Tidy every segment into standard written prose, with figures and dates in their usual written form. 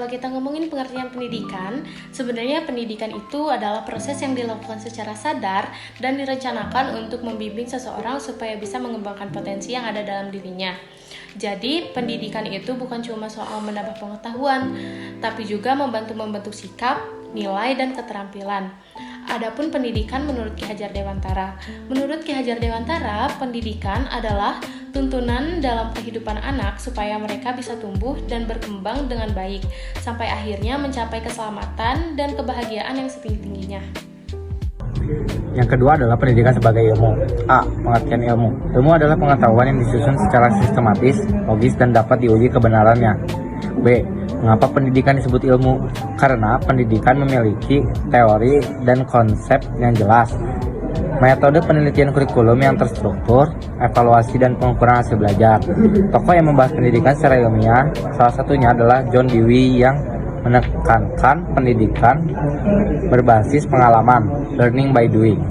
Kalau kita ngomongin pengertian pendidikan, sebenarnya pendidikan itu adalah proses yang dilakukan secara sadar dan direncanakan untuk membimbing seseorang supaya bisa mengembangkan potensi yang ada dalam dirinya. Jadi, pendidikan itu bukan cuma soal menambah pengetahuan, tapi juga membentuk sikap, nilai, dan keterampilan. Adapun pendidikan menurut Ki Hajar Dewantara. Menurut Ki Hajar Dewantara, pendidikan adalah tuntunan dalam kehidupan anak supaya mereka bisa tumbuh dan berkembang dengan baik, sampai akhirnya mencapai keselamatan dan kebahagiaan yang setinggi-tingginya. Yang kedua adalah pendidikan sebagai ilmu. A. Pengertian ilmu. Ilmu adalah pengetahuan yang disusun secara sistematis, logis, dan dapat diuji kebenarannya. B. Mengapa pendidikan disebut ilmu? Karena pendidikan memiliki teori dan konsep yang jelas, metode penelitian kurikulum yang terstruktur, evaluasi dan pengukuran hasil belajar. Tokoh yang membahas pendidikan secara ilmiah, salah satunya adalah John Dewey yang menekankan pendidikan berbasis pengalaman, learning by doing.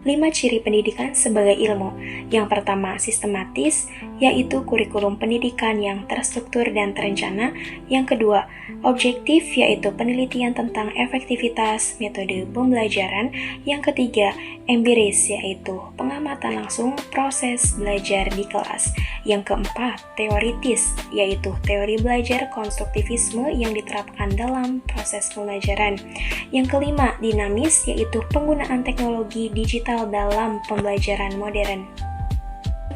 5 ciri pendidikan sebagai ilmu. Yang pertama, sistematis, yaitu kurikulum pendidikan yang terstruktur dan terencana. Yang kedua, objektif, yaitu penelitian tentang efektivitas metode pembelajaran. Yang ketiga, empiris, yaitu pengamatan langsung proses belajar di kelas. Yang keempat, teoritis, yaitu teori belajar konstruktivisme yang diterapkan dalam proses pembelajaran. Yang kelima, dinamis, yaitu penggunaan teknologi digital dalam pembelajaran modern.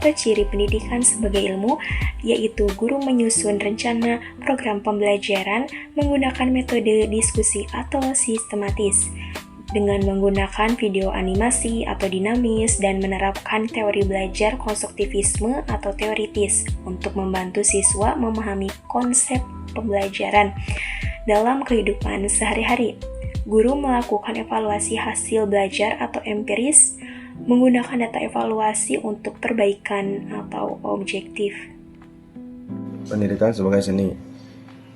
Ciri pendidikan sebagai ilmu, yaitu guru menyusun rencana program pembelajaran menggunakan metode diskusi atau sistematis, dengan menggunakan video animasi atau dinamis dan menerapkan teori belajar konstruktivisme atau teoritis untuk membantu siswa memahami konsep pembelajaran dalam kehidupan sehari-hari. Guru melakukan evaluasi hasil belajar atau empiris, menggunakan data evaluasi untuk perbaikan atau objektif. Pendidikan sebagai seni.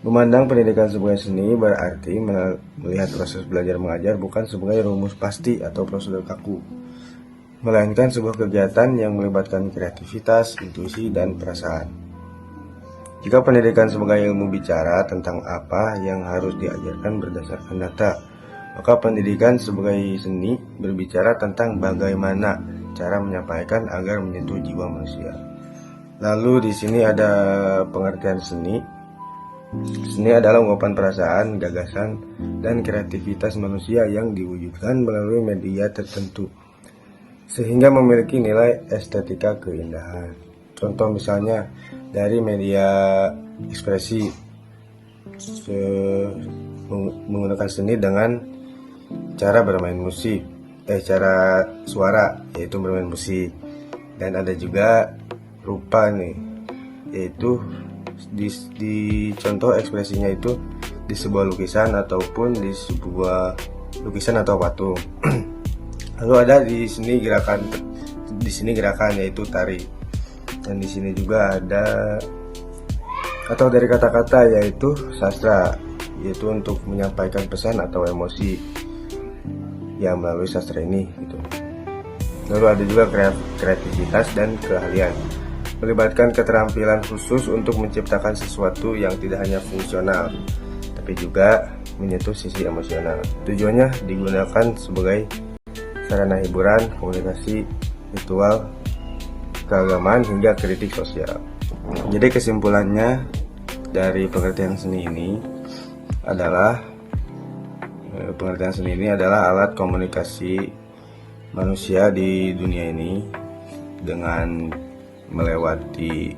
Memandang pendidikan sebagai seni berarti melihat proses belajar mengajar bukan sebagai rumus pasti atau prosedur kaku, melainkan sebuah kegiatan yang melibatkan kreativitas, intuisi, dan perasaan. Jika pendidikan sebagai ilmu bicara tentang apa yang harus diajarkan berdasarkan data, maka pendidikan sebagai seni berbicara tentang bagaimana cara menyampaikan agar menyentuh jiwa manusia. Lalu di sini ada pengertian seni. Seni adalah ungkapan perasaan, gagasan, dan kreativitas manusia yang diwujudkan melalui media tertentu, sehingga memiliki nilai estetika keindahan. Contoh misalnya dari media ekspresi, menggunakan seni dengan cara bermain musik, cara suara, yaitu bermain musik. Dan ada juga rupa nih, yaitu di contoh ekspresinya itu di sebuah lukisan ataupun di sebuah lukisan atau patung. Lalu ada di sini gerakan yaitu tari. Dan di sini juga ada atau dari kata-kata yaitu sastra, yaitu untuk menyampaikan pesan atau emosi ya melalui sastra ini gitu. Lalu ada juga kreativitas dan keahlian, melibatkan keterampilan khusus untuk menciptakan sesuatu yang tidak hanya fungsional tapi juga menyentuh sisi emosional. Tujuannya digunakan sebagai sarana hiburan, komunikasi, ritual, keagamaan, hingga kritik sosial. Jadi kesimpulannya dari pengertian seni ini adalah alat komunikasi manusia di dunia ini dengan melewati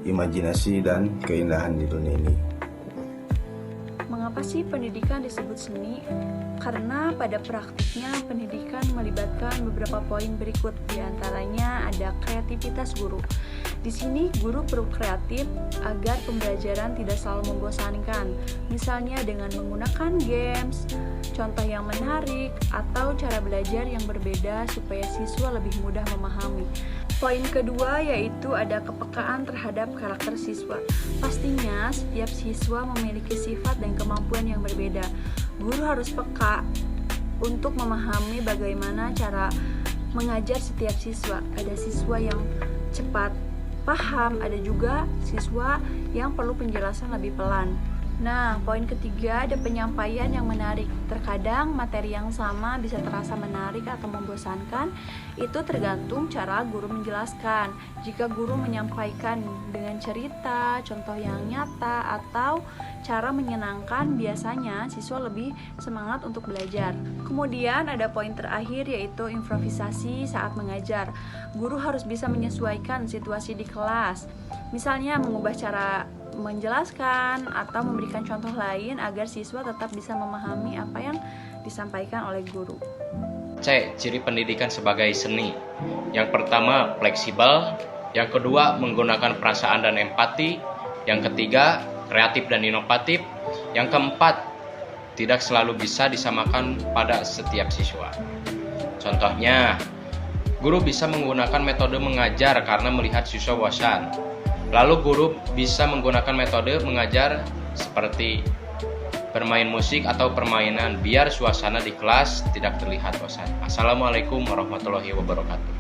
imajinasi dan keindahan di dunia ini. Mengapa sih pendidikan disebut seni? Karena pada praktiknya pendidikan melibatkan beberapa poin berikut, diantaranya ada kreativitas guru. Di sini guru perlu kreatif agar pembelajaran tidak selalu membosankan, misalnya dengan menggunakan games, contoh yang menarik, atau cara belajar yang berbeda supaya siswa lebih mudah memahami. Poin kedua yaitu ada kepekaan terhadap karakter siswa. Pastinya setiap siswa memiliki sifat dan kemampuan yang berbeda. Guru harus peka untuk memahami bagaimana cara mengajar setiap siswa. Ada siswa yang cepat paham, ada juga siswa yang perlu penjelasan lebih pelan. Nah, poin ketiga ada penyampaian yang menarik. Terkadang materi yang sama bisa terasa menarik atau membosankan. Itu tergantung cara guru menjelaskan. Jika guru menyampaikan dengan cerita, contoh yang nyata, atau cara menyenangkan, biasanya siswa lebih semangat untuk belajar. Kemudian ada poin terakhir yaitu improvisasi saat mengajar. Guru harus bisa menyesuaikan situasi di kelas. Misalnya mengubah cara menjelaskan atau memberikan contoh lain agar siswa tetap bisa memahami apa yang disampaikan oleh guru. C. Ciri pendidikan sebagai seni. Yang pertama, fleksibel. Yang kedua, menggunakan perasaan dan empati. Yang ketiga, kreatif dan inovatif. Yang keempat, tidak selalu bisa disamakan pada setiap siswa. Contohnya, guru bisa menggunakan metode mengajar karena melihat siswa bosan. Lalu guru bisa menggunakan metode mengajar seperti bermain musik atau permainan biar suasana di kelas tidak terlihat bosan. Assalamualaikum warahmatullahi wabarakatuh.